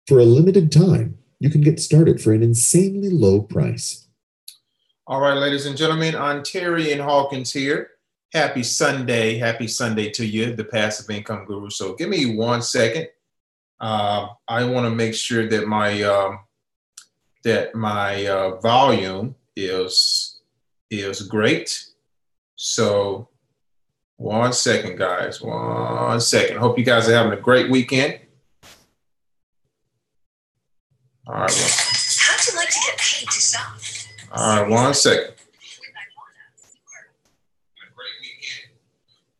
For a limited time, you can get started for an insanely low price. All right, ladies and gentlemen, Ontarian Hawkins here. Happy Sunday to you, the Passive Income Guru. So give me 1 second. I want to make sure that my volume is great. So 1 second, guys. 1 second. Hope you guys are having a great weekend. All right. How'd you like to get paid to shop? All right, 1 second.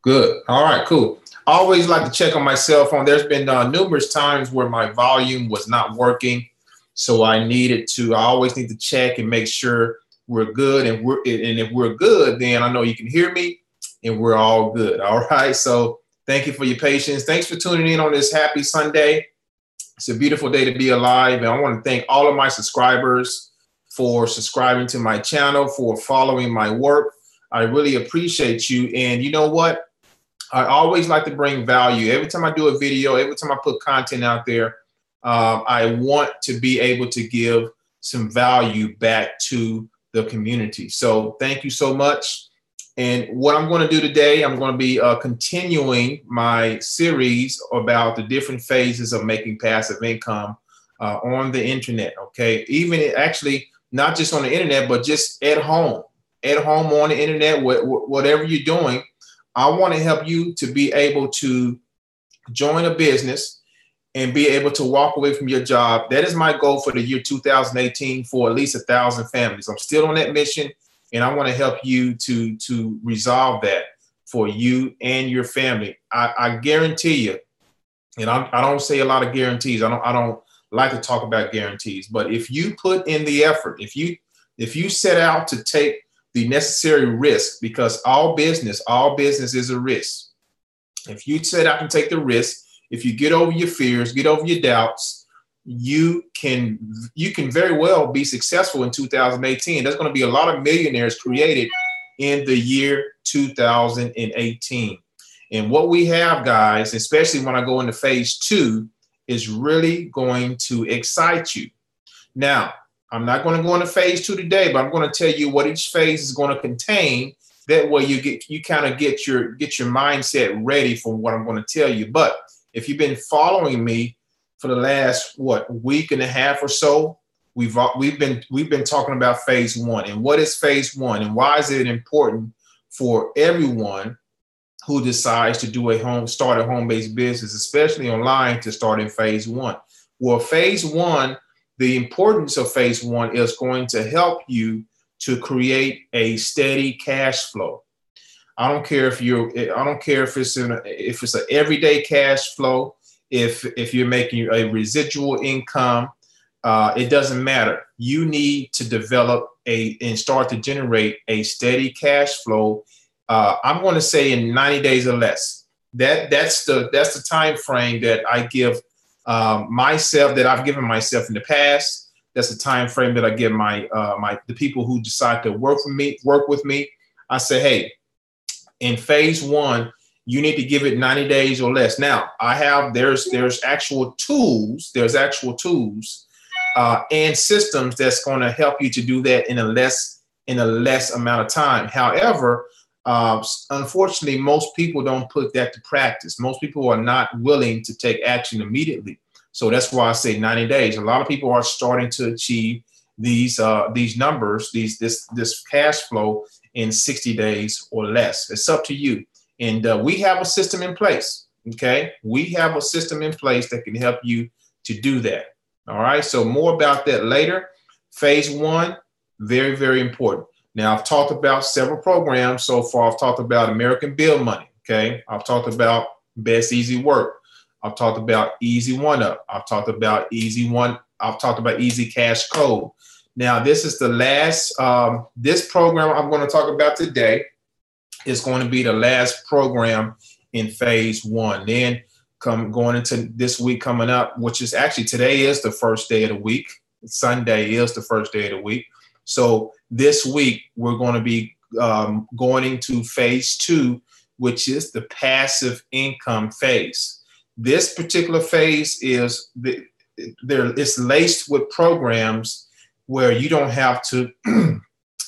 Good. All right, cool. I always like to check on my cell phone. There's been numerous times where my volume was not working, so I always need to check and make sure we're good. And if we're good, then I know you can hear me, and we're all good. All right. So thank you for your patience. Thanks for tuning in on this happy Sunday. It's a beautiful day to be alive, and I want to thank all of my subscribers for subscribing to my channel, for following my work. I really appreciate you. And you know what? I always like to bring value. Every time I do a video, every time I put content out there, I want to be able to give some value back to the community. So thank you so much. And what I'm going to do today, I'm going to be continuing my series about the different phases of making passive income on the internet. Okay, even actually not just on the internet, but just at home on the internet, whatever you're doing. I want to help you to be able to join a business and be able to walk away from your job. That is my goal for the year 2018 for at least 1,000 families. I'm still on that mission, and I want to help you to resolve that for you and your family. I guarantee you, and I don't say a lot of guarantees. I don't like to talk about guarantees, but if you put in the effort, if you set out to take the necessary risk, because all business is a risk. If you set out to take the risk, if you get over your fears, get over your doubts, you can very well be successful in 2018. There's going to be a lot of millionaires created in the year 2018. And what we have, guys, especially when I go into phase 2, is really going to excite you. Now, I'm not going to go into phase 2 today, but I'm going to tell you what each phase is going to contain. That way you kind of get your mindset ready for what I'm going to tell you. But if you've been following me for the last week and a half or so, we've been talking about phase 1 and what is phase 1 and why is it important for everyone who decides to start a home-based business, especially online, to start in phase 1. Well, phase 1. The importance of phase 1 is going to help you to create a steady cash flow. I don't care if it's an everyday cash flow, if you're making a residual income, it doesn't matter. You need to develop and start to generate a steady cash flow. I'm going to say in 90 days or less. That's the time frame that I give myself, that I've given myself in the past. That's the time frame that I give the people who decide to work with me. I say, hey, in phase 1, you need to give it 90 days or less. Now, there's actual tools, and systems that's going to help you to do that in a less amount of time. However, unfortunately, most people don't put that to practice. Most people are not willing to take action immediately. So that's why I say 90 days. A lot of people are starting to achieve these numbers, this cash flow in 60 days or less. It's up to you. And we have a system in place. Okay, we have a system in place that can help you to do that. All right. So more about that later. Phase 1, very, very important. Now, I've talked about several programs so far. I've talked about American Bill Money, okay? I've talked about Best Easy Work. I've talked about Easy One Up. I've talked about Easy Cash Code. Now, this is the last, this program I'm going to talk about today is going to be the last program in phase 1. Then going into this week coming up, which is actually today is the first day of the week. Sunday is the first day of the week. So this week, we're going to be going into phase 2, which is the passive income phase. This particular phase is it's laced with programs where you don't have to,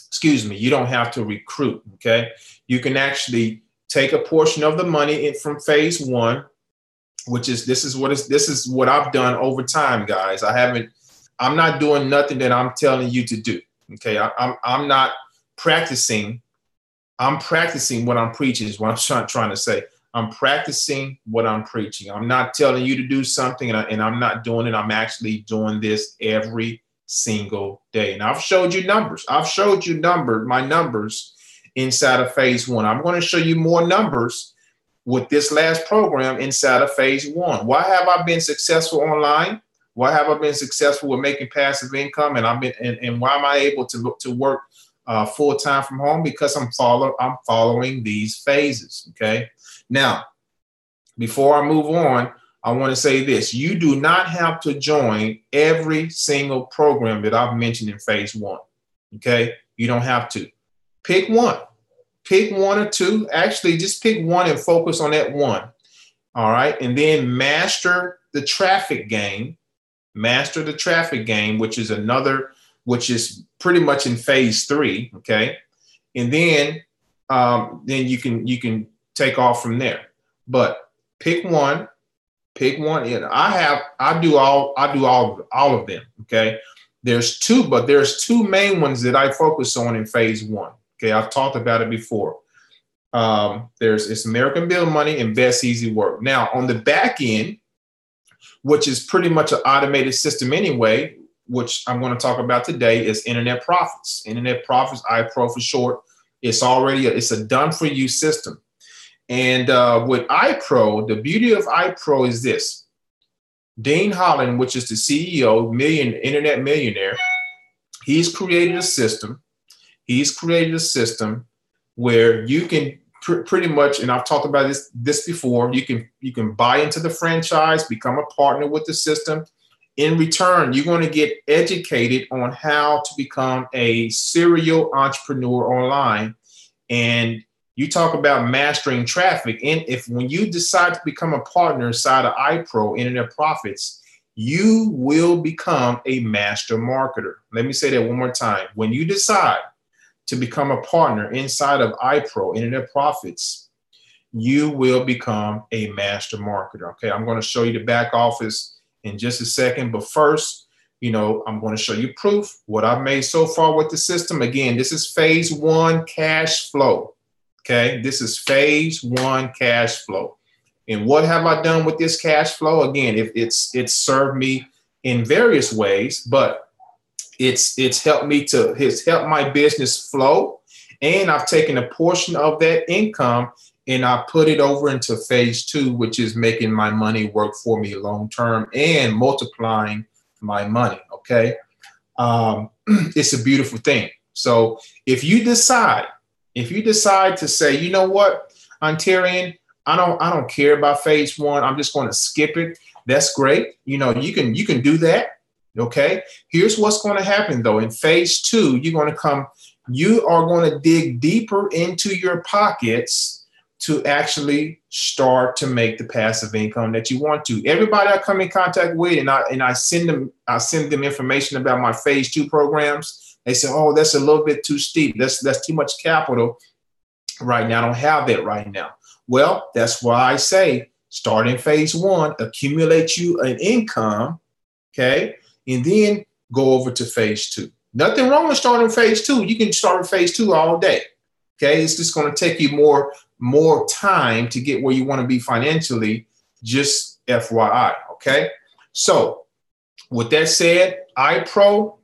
excuse me, you don't have to recruit. Okay, you can actually take a portion of the money from phase one, which is this is what I've done over time, guys. I'm not doing nothing that I'm telling you to do. Okay, I'm not practicing. I'm practicing what I'm preaching is what I'm trying to say. I'm practicing what I'm preaching. I'm not telling you to do something and I'm not doing it. I'm actually doing this every single day. And I've showed you numbers. I've showed you my numbers inside of phase one. I'm going to show you more numbers with this last program inside of phase one. Why have I been successful online? Why have I been successful with making passive income? And why am I able to work full time from home? Because I'm following these phases. Okay. Now, before I move on, I want to say this. You do not have to join every single program that I've mentioned in phase one. Okay. You don't have to. Pick one. Pick one or two. Actually, just pick one and focus on that one. All right. And then master the traffic game. Master the traffic game, which is pretty much in phase three. Okay. And then you can take off from there. But pick one. And I do all of them. Okay. There's two main ones that I focus on in phase one. Okay, I've talked about it before. It's American Bill Money and Best Easy Work. Now, on the back end, which is pretty much an automated system anyway, which I'm going to talk about today, is Internet Profits. Internet Profits, IPRO for short. It's a done-for-you system. And with IPRO, the beauty of IPRO is this. Dean Holland, which is the CEO, internet millionaire, he's created a system. He's created a system where you can pretty much, and I've talked about this before, you can buy into the franchise, become a partner with the system. In return, you're going to get educated on how to become a serial entrepreneur online. And you talk about mastering traffic. And when you decide to become a partner inside of IPRO, Internet Profits, you will become a master marketer. Let me say that one more time. When you decide to become a partner inside of IPRO, Internet Profits, you will become a master marketer. Okay, I'm going to show you the back office in just a second. But first, I'm going to show you proof, what I've made so far with the system. Again, this is phase one cash flow. Okay, this is phase one cash flow. And what have I done with this cash flow? Again, it's served me in various ways, but it's helped my business flow. And I've taken a portion of that income and I put it over into phase two, which is making my money work for me long term and multiplying my money. Okay. It's a beautiful thing. So if you decide to say, you know what, Ontarian, I don't care about phase one. I'm just going to skip it. That's great. You can do that. Okay. Here's what's going to happen though. In phase two, you are going to dig deeper into your pockets to actually start to make the passive income that you want to. Everybody I come in contact with and I send them information about my phase two programs. They say, oh, that's a little bit too steep. That's too much capital right now. I don't have that right now. Well, that's why I say start in phase one, accumulate you an income. Okay. And then go over to phase two. Nothing wrong with starting phase two. You can start with phase two all day. Okay. It's just going to take you more time to get where you want to be financially, just FYI. Okay. So with that said, IPRO,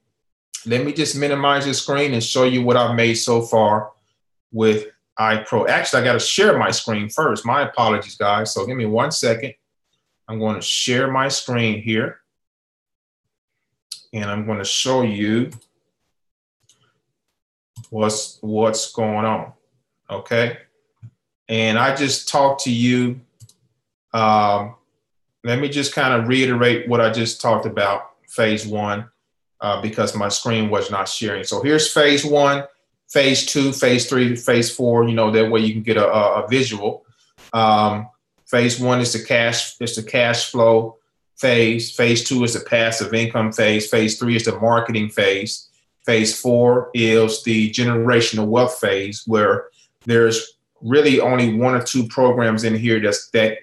let me just minimize the screen and show you what I've made so far with IPRO. Actually, I got to share my screen first. My apologies, guys. So give me 1 second. I'm going to share my screen here. And I'm going to show you what's going on. Okay. And I just talked to you. Let me just kind of reiterate what I just talked about, phase one, because my screen was not sharing. So here's phase one, phase two, phase three, phase four, that way you can get a visual. Phase one is the cash flow. phase. Phase 2 is the passive income phase. Phase 3 is the marketing phase. Phase 4 is the generational wealth phase, where there's really only 1 or 2 programs in here that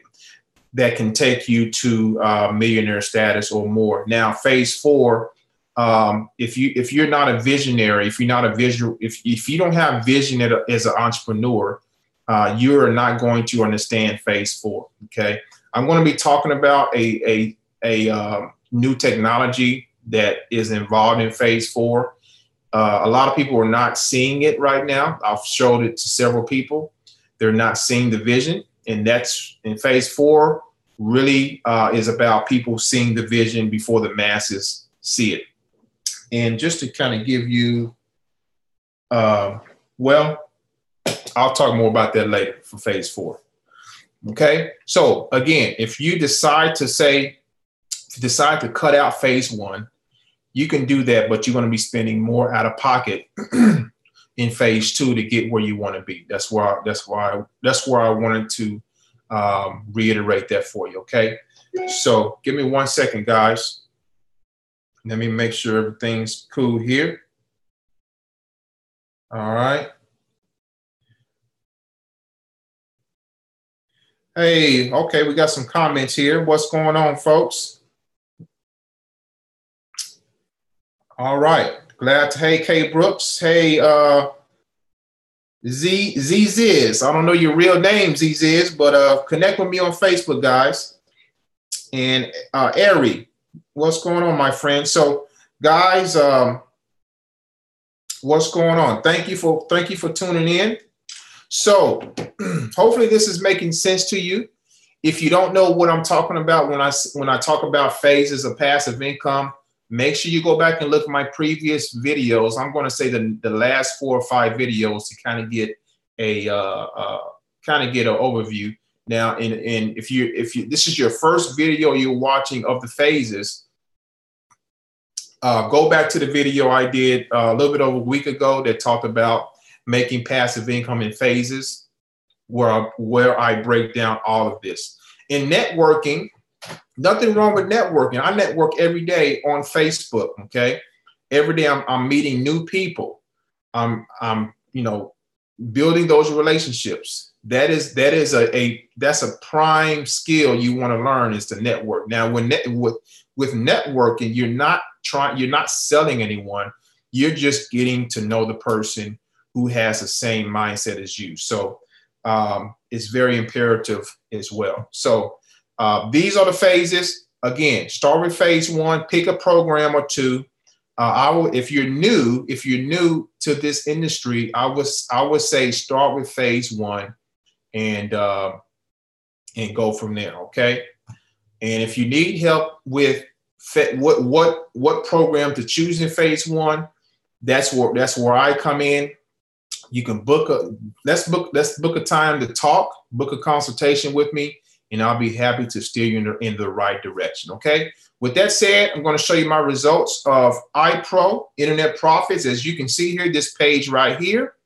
can take you to millionaire status or more. Now, phase 4, if you're not a visionary, if you're not a visual, if you don't have vision as an entrepreneur, you're not going to understand phase 4. Okay, I'm going to be talking about a new technology that is involved in phase 4. A lot of people are not seeing it right now. I've showed it to several people. They're not seeing the vision, and that's in phase 4. Really is about people seeing the vision before the masses see it. And just to kind of give you, well, I'll talk more about that later for phase 4. Okay. So again, if you decide to cut out phase 1, you can do that, but you're going to be spending more out of pocket in phase 2 to get where you want to be. That's why I wanted to reiterate that for you. Okay. So give me 1 second, guys. Let me make sure everything's cool here. All right. Hey, okay, we got some comments here. What's going on, folks? All right. Glad to, hey, K Brooks. Hey, Ziz. I don't know your real name, Ziz, but connect with me on Facebook, guys. And Ari, what's going on, my friend? So, guys, what's going on? Thank you for tuning in. So, hopefully this is making sense to you. If you don't know what I'm talking about when I talk about phases of passive income, make sure you go back and look at my previous videos. I'm going to say the last 4 or 5 videos to kind of get an overview. Now, and if this is your first video you're watching of the phases, go back to the video I did a little bit over a week ago that talked about making passive income in phases, where I break down all of this. In networking, nothing wrong with networking. I network every day on Facebook. Okay, every day I'm meeting new people. I'm building those relationships. That's a prime skill you want to learn, is to network. Now, with networking, you're not selling anyone. You're just getting to know the person who has the same mindset as you. So it's very imperative as well. So these are the phases. Again, start with phase 1, pick a program or 2. If you're new to this industry, I would say start with phase 1 and go from there. Okay. And if you need help with what program to choose in phase 1, that's where I come in. You can let's book a time to talk, book a consultation with me, and I'll be happy to steer you in the right direction. Okay. With that said, I'm going to show you my results of IPRO, Internet Profits. As you can see here, this page right here,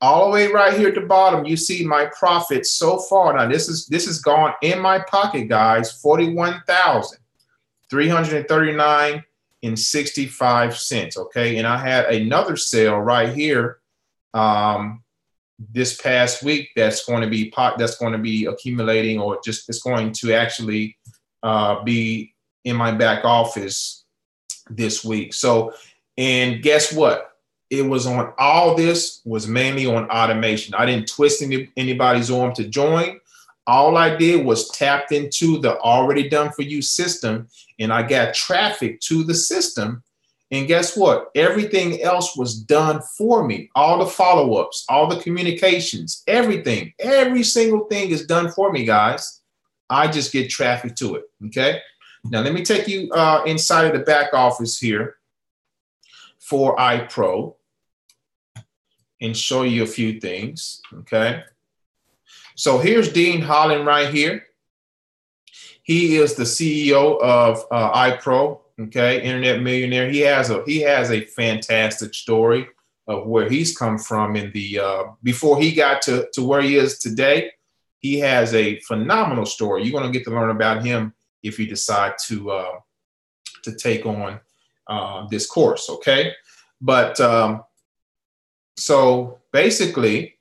all the way right here at the bottom, you see my profits so far. Now this is gone in my pocket, guys, $41,339.65. Okay. And I had another sale right here this past week that's going to be accumulating, or just it's going to actually be in my back office this week. So, and guess what? It was on, all this was mainly on automation. I didn't twist anybody's arm to join. All I did was tapped into the already done for you system, and I got traffic to the system. And guess what? Everything else was done for me. All the follow-ups, all the communications, everything, every single thing is done for me, guys. I just get traffic to it. Okay. Now let me take you inside of the back office here for IPRO and show you a few things. Okay. So here's Dean Holland right here. He is the CEO of IPRO. Okay, Internet Millionaire. He has a fantastic story of where he's come from in the before he got to where he is today. He has a phenomenal story. You're going to get to learn about him if you decide to take on this course. Okay, but so basically,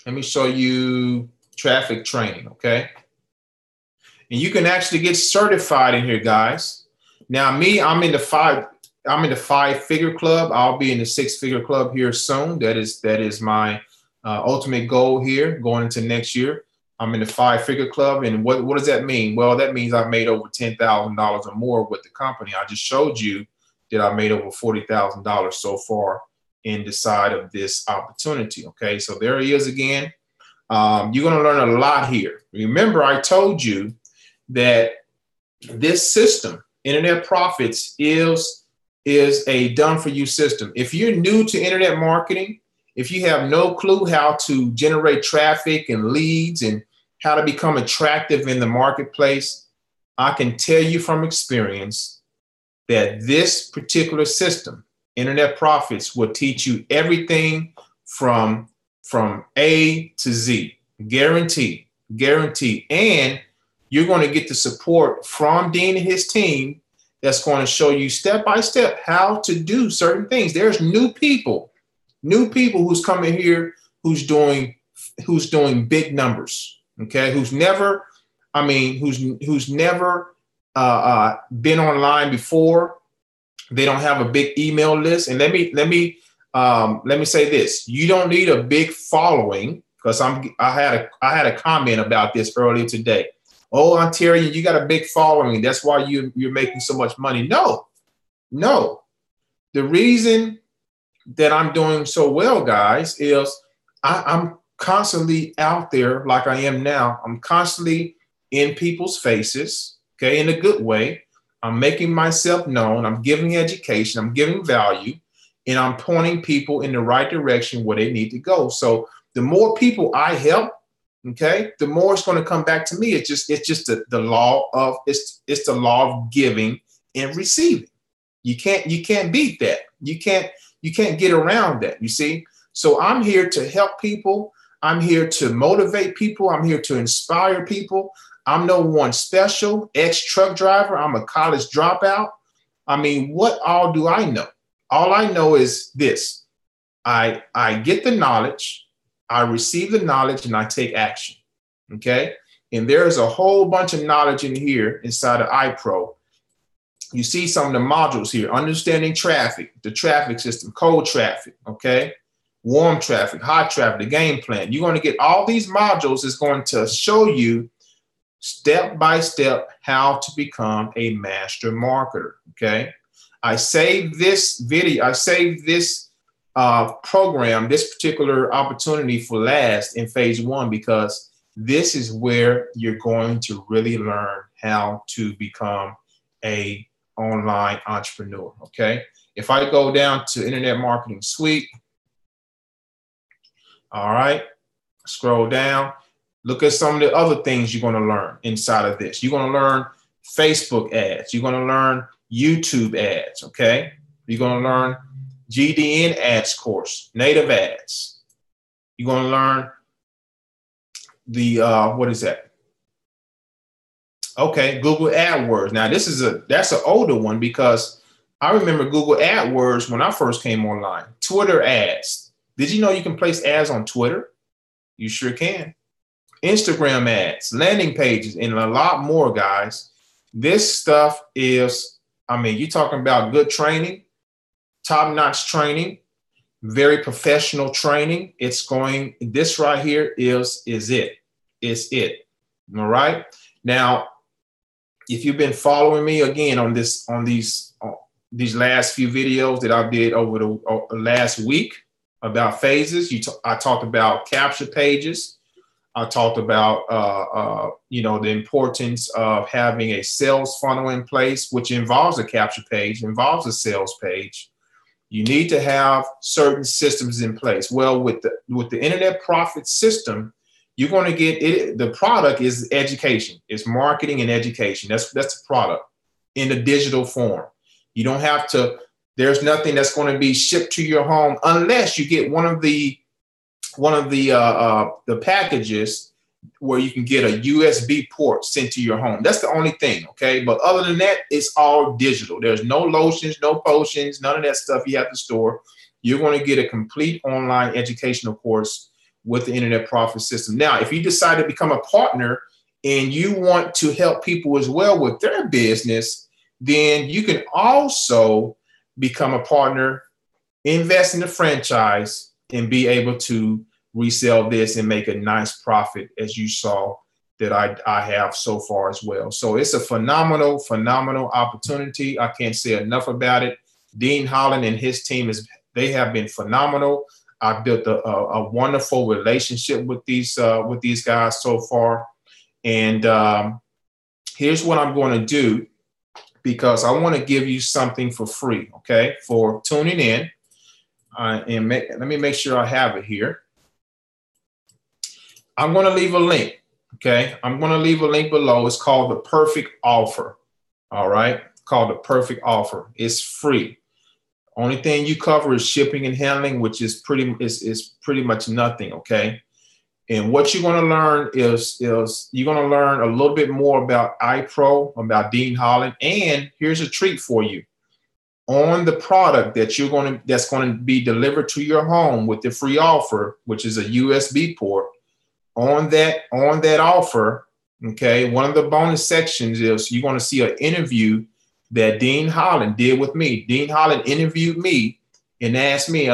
let me show you traffic training. Okay, and you can actually get certified in here, guys. Now, me, I'm in the five-figure club. I'll be in the six-figure club here soon. That is my ultimate goal here going into next year. I'm in the five-figure club, and what does that mean? Well, that means I've made over $10,000 or more with the company. I just showed you that I made over $40,000 so far in the side of this opportunity. Okay, so there he is again. You're going to learn a lot here. Remember, I told you that this system, Internet Profits, is a done-for-you system. If you're new to internet marketing, if you have no clue how to generate traffic and leads and how to become attractive in the marketplace, I can tell you from experience that this particular system, Internet Profits, will teach you everything from A to Z. Guaranteed, guaranteed. And you're going to get the support from Dean and his team that's going to show you step by step how to do certain things. There's new people who's coming here who's doing big numbers. Okay, who's never been online before. They don't have a big email list. And let me say this: you don't need a big following, because I had a comment about this earlier today. Oh, Ontarian, you got a big following. That's why you're making so much money. No. The reason that I'm doing so well, guys, is I'm constantly out there like I am now. I'm constantly in people's faces, okay, in a good way. I'm making myself known. I'm giving education. I'm giving value, and I'm pointing people in the right direction where they need to go. So the more people I help, okay, the more it's going to come back to me. It's just the law of it's the law of giving and receiving. You can't beat that. You can't get around that. You see. So I'm here to help people. I'm here to motivate people. I'm here to inspire people. I'm no one special, ex-truck driver. I'm a college dropout. I mean, what all do I know? All I know is this: I get the knowledge. I receive the knowledge and I take action, okay? And there's a whole bunch of knowledge in here inside of IPRO. You see some of the modules here: understanding traffic, the traffic system, cold traffic, okay? Warm traffic, hot traffic, the game plan. You're going to get all these modules. It's going to show you step by step how to become a master marketer, okay? I saved this video, I saved this program, this particular opportunity for last in phase one, because this is where you're going to really learn how to become a online entrepreneur. Okay, if I go down to Internet Marketing Suite, all right, scroll down, look at some of the other things you're going to learn inside of this. You're going to learn Facebook ads, you're going to learn YouTube ads. Okay, you're going to learn GDN ads course, native ads. You're going to learn the, what is that? Okay, Google AdWords. Now that's an older one, because I remember Google AdWords when I first came online. Twitter ads. Did you know you can place ads on Twitter? You sure can. Instagram ads, landing pages, and a lot more, guys. This stuff is, I mean, you're talking about good training, top-notch training, very professional training. It's going, this right here is it. It's it. All right. Now, if you've been following me again on these last few videos that I did over the last week about phases, I talked about capture pages. I talked about, the importance of having a sales funnel in place, which involves a capture page, involves a sales page. You need to have certain systems in place. Well, with the Internet Profit system, you're going to get it. The product is education. It's marketing and education. That's the product in the digital form. You don't have to. There's nothing that's going to be shipped to your home unless you get one of the packages where you can get a USB port sent to your home. That's the only thing, okay? But other than that, it's all digital. There's no lotions, no potions, none of that stuff you have to store. You're going to get a complete online educational course with the Internet Profit System. Now, if you decide to become a partner and you want to help people as well with their business, then you can also become a partner, invest in the franchise, and be able to resell this and make a nice profit, as you saw that I have so far as well. So it's a phenomenal opportunity. I can't say enough about it. Dean Holland and his team, they have been phenomenal. I've built a wonderful relationship with these guys so far. And here's what I'm going to do, because I want to give you something for free, okay, for tuning in. Let me make sure I have it here. I'm going to leave a link, okay? I'm going to leave a link below. It's called the Perfect Offer, all right? Called the Perfect Offer. It's free. Only thing you cover is shipping and handling, which is pretty much nothing, okay? And what you're going to learn is you're going to learn a little bit more about IPRO, about Dean Holland, and here's a treat for you. On the product that's going to be delivered to your home with the free offer, which is a USB port, on that offer, okay, one of the bonus sections is you're going to see an interview that Dean Holland did with me. Dean Holland interviewed me and asked me,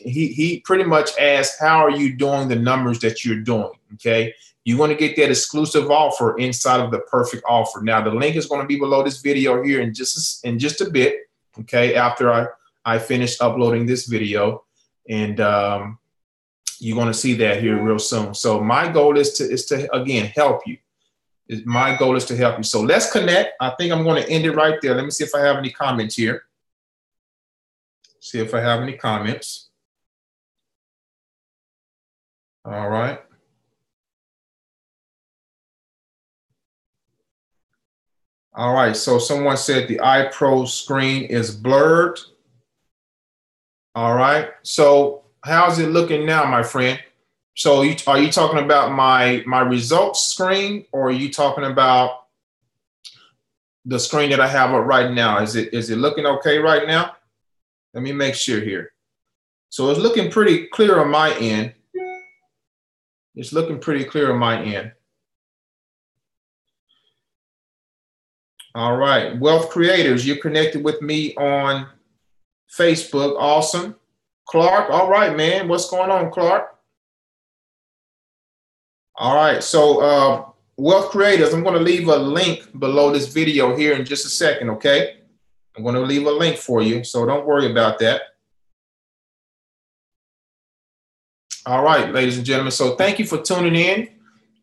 he pretty much asked, how are you doing the numbers that you're doing? Okay. You're going to get that exclusive offer inside of the Perfect Offer. Now, the link is going to be below this video here in just a bit. Okay. After I finish uploading this video, and you're going to see that here real soon. So my goal is to again, help you. My goal is to help you. So let's connect. I think I'm going to end it right there. Let me see if I have any comments here. See if I have any comments. All right. All right. So someone said the iPro screen is blurred. All right. So how's it looking now, my friend? So are you talking about my results screen, or are you talking about the screen that I have up right now? Is it looking okay right now? Let me make sure here. So it's looking pretty clear on my end. It's looking pretty clear on my end. All right, Wealth Creators, you're connected with me on Facebook. Awesome. Clark, all right, man. What's going on, Clark? All right, so Wealth Creators, I'm going to leave a link below this video here in just a second, okay? I'm going to leave a link for you, so don't worry about that. All right, ladies and gentlemen, so thank you for tuning in.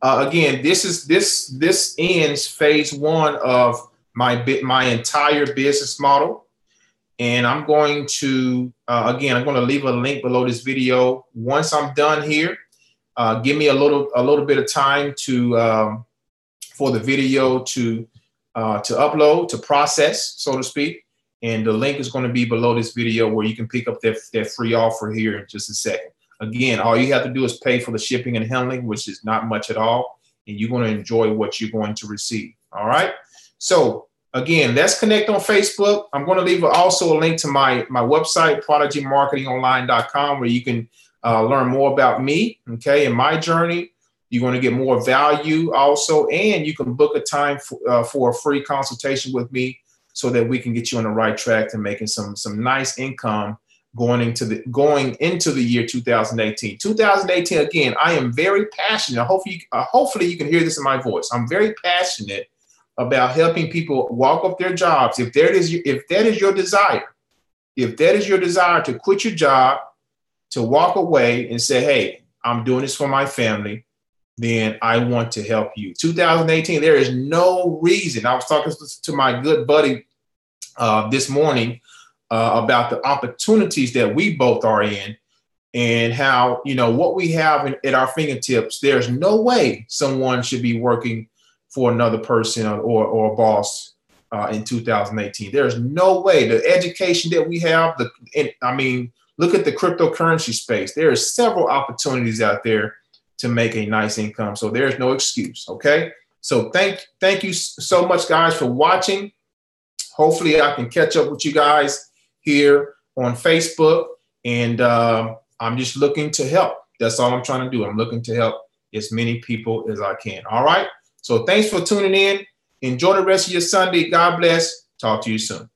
Again, this ends phase one of my entire business model, and I'm going to again, I'm going to leave a link below this video. Once I'm done here, give me a little bit of time to for the video to upload, to process, so to speak. And the link is going to be below this video where you can pick up that free offer here in just a second. Again, all you have to do is pay for the shipping and handling, which is not much at all, and you're going to enjoy what you're going to receive. All right. So again, let's connect on Facebook. I'm going to leave also a link to my website, prodigymarketingonline.com, where you can learn more about me, okay, and my journey. You're going to get more value also, and you can book a time for a free consultation with me so that we can get you on the right track to making some nice income going into the year 2018. 2018, again, I am very passionate. Hopefully you can hear this in my voice. I'm very passionate about helping people walk up their jobs. If that is your desire to quit your job, to walk away and say, hey, I'm doing this for my family, then I want to help you. 2018, there is no reason. I was talking to my good buddy this morning about the opportunities that we both are in, and how, what we have at our fingertips. There's no way someone should be working for another person or a boss in 2018. There's no way. The education that we have, look at the cryptocurrency space. There are several opportunities out there to make a nice income. So there's no excuse. Okay. So thank you so much, guys, for watching. Hopefully I can catch up with you guys here on Facebook. And I'm just looking to help. That's all I'm trying to do. I'm looking to help as many people as I can. All right. So thanks for tuning in. Enjoy the rest of your Sunday. God bless. Talk to you soon.